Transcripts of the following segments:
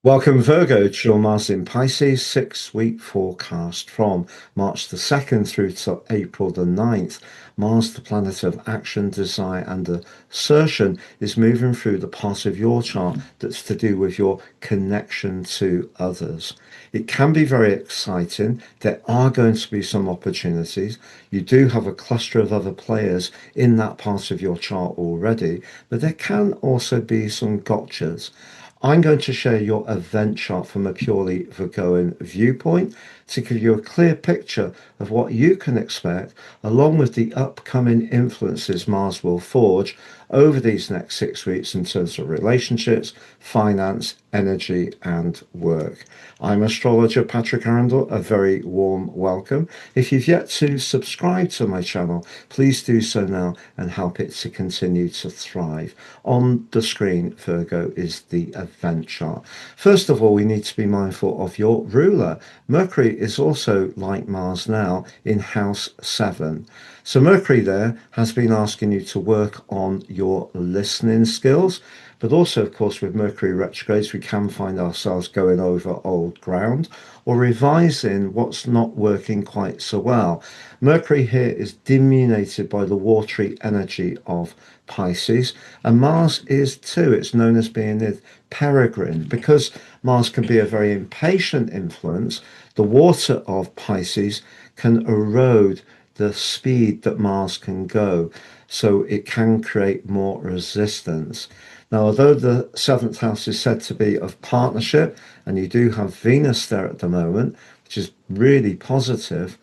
Welcome, Virgo, to your Mars in Pisces 6-week forecast from March the 2nd through to April the 9th. Mars, the planet of action, desire, and assertion, is moving through the part of your chart that's to do with your connection to others. It can be very exciting. There are going to be some opportunities. You do have a cluster of other players in that part of your chart already, but there can also be some gotchas. I'm going to share your event chart from a purely Virgoan viewpoint to give you a clear picture of what you can expect, along with the upcoming influences Mars will forge over these next 6 weeks in terms of relationships, finance, energy, and work. I'm astrologer Patrick Arundel. A very warm welcome. If you've yet to subscribe to my channel, please do so now and help it to continue to thrive. On the screen, Virgo, is the event chart. First of all, we need to be mindful of your ruler. Mercury is also, like Mars now, in house 7. So Mercury there has been asking you to work on your listening skills, but also, of course, with Mercury retrogrades, we can find ourselves going over old ground or revising what's not working quite so well. Mercury here is dominated by the watery energy of Pisces, and Mars is too. It's known as being the peregrine because Mars can be a very impatient influence. The water of Pisces can erode the speed that Mars can go, so it can create more resistance. Now, although the seventh house is said to be of partnership, and you do have Venus there at the moment, which is really positive,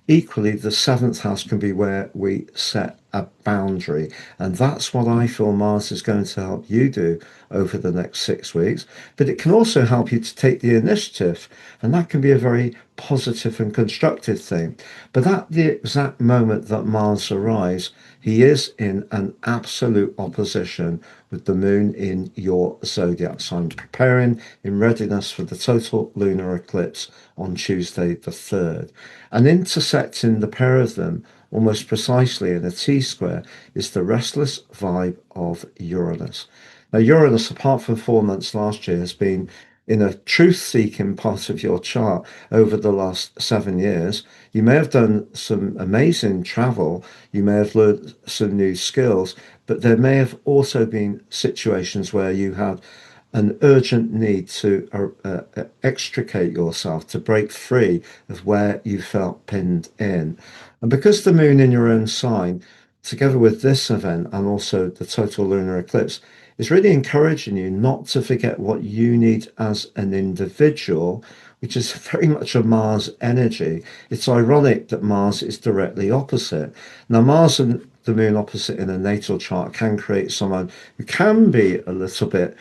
equally, the seventh house can be where we set a boundary. And that's what I feel Mars is going to help you do over the next 6 weeks. But it can also help you to take the initiative. And that can be a very positive and constructive thing. But at the exact moment that Mars arrives, he is in an absolute opposition with the moon in your zodiac sign, preparing in readiness for the total lunar eclipse on Tuesday the 3rd. And intersecting the pair of them almost precisely in a T-square is the restless vibe of Uranus. Now, Uranus, apart from 4 months last year, has been in a truth-seeking part of your chart over the last 7 years. You may have done some amazing travel, you may have learned some new skills, but there may have also been situations where you had an urgent need to extricate yourself, to break free of where you felt pinned in. And because the moon in your own sign, together with this event and also the total lunar eclipse, is really encouraging you not to forget what you need as an individual, which is very much a Mars energy. It's ironic that Mars is directly opposite. Now, Mars and the moon opposite in a natal chart can create someone who can be a little bit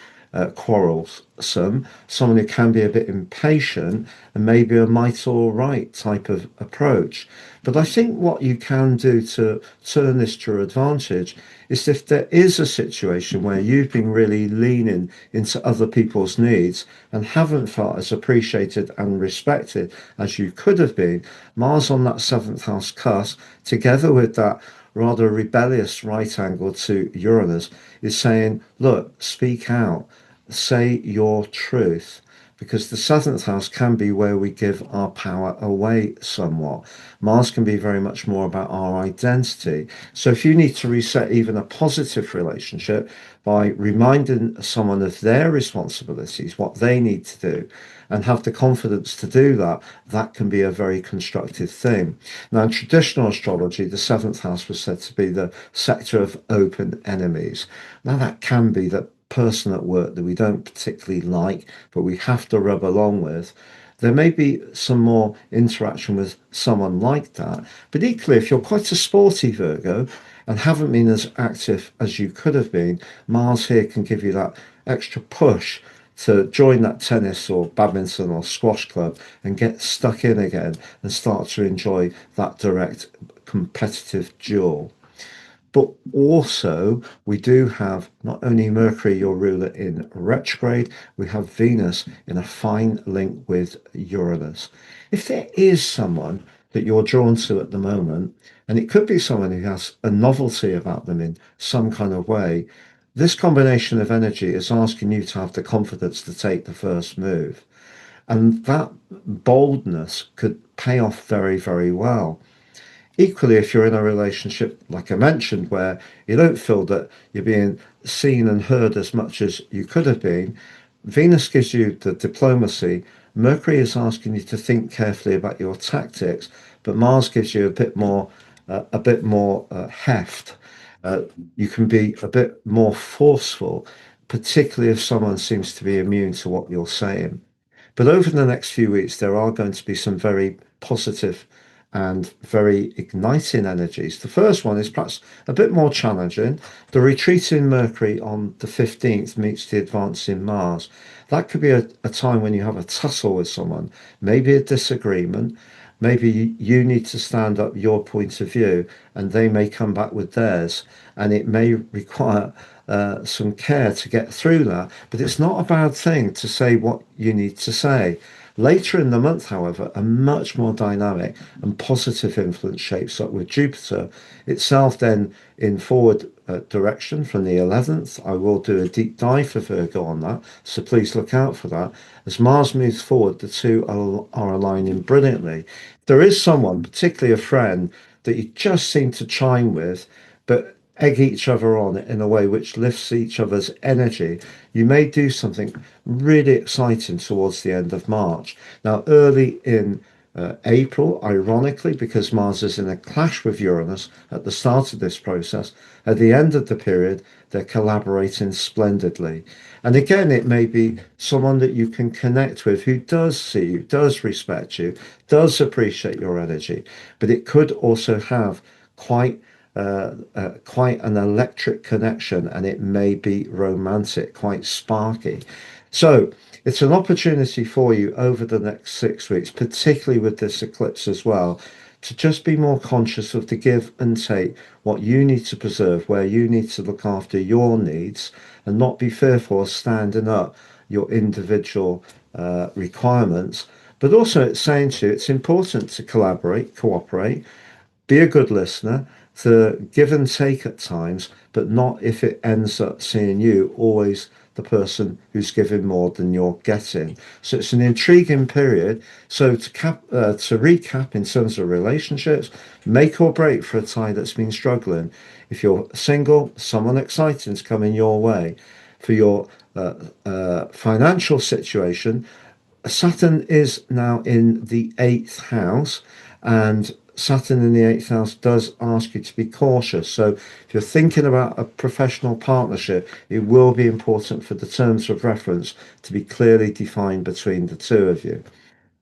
quarrelsome, someone who can be a bit impatient, and maybe a might all right type of approach. But I think what you can do to turn this to your advantage is if there is a situation where you've been really leaning into other people's needs and haven't felt as appreciated and respected as you could have been, Mars on that seventh house cusp, together with that rather rebellious right angle to Uranus, is saying, look, speak out, say your truth, because the seventh house can be where we give our power away somewhat. Mars can be very much more about our identity. So if you need to reset even a positive relationship by reminding someone of their responsibilities, what they need to do, and have the confidence to do that, that can be a very constructive thing. Now, in traditional astrology, the seventh house was said to be the sector of open enemies. Now, that can be that person at work that we don't particularly like, but we have to rub along with. There may be some more interaction with someone like that, but equally, if you're quite a sporty Virgo and haven't been as active as you could have been, Mars here can give you that extra push to join that tennis or badminton or squash club and get stuck in again and start to enjoy that direct competitive duel. But also, we do have not only Mercury, your ruler, in retrograde, we have Venus in a fine link with Uranus. If there is someone that you're drawn to at the moment, and it could be someone who has a novelty about them in some kind of way, This combination of energy is asking you to have the confidence to take the first move. And that boldness could pay off very, very well. Equally, if you're in a relationship, like I mentioned, where you don't feel that you're being seen and heard as much as you could have been, Venus gives you the diplomacy. Mercury is asking you to think carefully about your tactics, but Mars gives you a bit more heft. Uh, you can be a bit more forceful, particularly if someone seems to be immune to what you're saying. But over the next few weeks, there are going to be some very positive and very igniting energies. The first one is perhaps a bit more challenging. The retreating Mercury on the 15th meets the advancing Mars. That could be a time when you have a tussle with someone, maybe a disagreement. Maybe you need to stand up your point of view and they may come back with theirs, and it may require some care to get through that. But it's not a bad thing to say what you need to say. Later in the month, however, a much more dynamic and positive influence shapes up with Jupiter itself then in forward direction from the 11th. I will do a deep dive for Virgo on that, so please look out for that. As Mars moves forward, the two are aligning brilliantly. There is someone, particularly a friend, that you just seem to chime with, but egg each other on in a way which lifts each other's energy. You may do something really exciting towards the end of March. Now, early in April, ironically, because Mars is in a clash with Uranus at the start of this process, at the end of the period, they're collaborating splendidly. And again, it may be someone that you can connect with who does see you, does respect you, does appreciate your energy, but it could also have quite quite an electric connection, and it may be romantic, quite sparky. So it's an opportunity for you over the next 6 weeks, particularly with this eclipse as well, to just be more conscious of the give and take, what you need to preserve, where you need to look after your needs, and not be fearful of standing up your individual requirements. But also, it's saying to you, it's important to collaborate, cooperate, be a good listener, to give and take at times, but not if it ends up seeing you always the person who's giving more than you're getting. So it's an intriguing period. So to recap in terms of relationships, make or break for a tie that's been struggling. If you're single, someone exciting is coming your way. For your financial situation, Saturn is now in the eighth house, and Saturn in the eighth house does ask you to be cautious. So, if you're thinking about a professional partnership, it will be important for the terms of reference to be clearly defined between the two of you.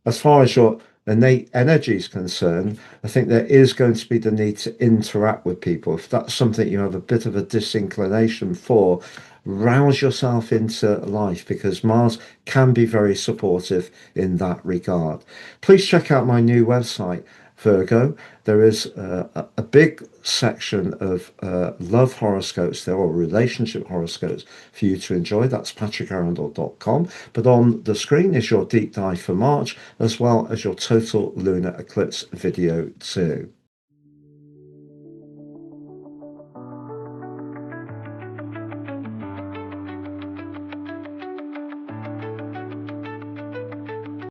As far as your innate energy is concerned, I think there is going to be the need to interact with people. If that's something you have a bit of a disinclination for, rouse yourself into life, because Mars can be very supportive in that regard. Please check out my new website, Virgo. There is a big section of love horoscopes there, or relationship horoscopes, for you to enjoy. That's patrickarundel.com. But on the screen is your deep dive for March, as well as your total lunar eclipse video too.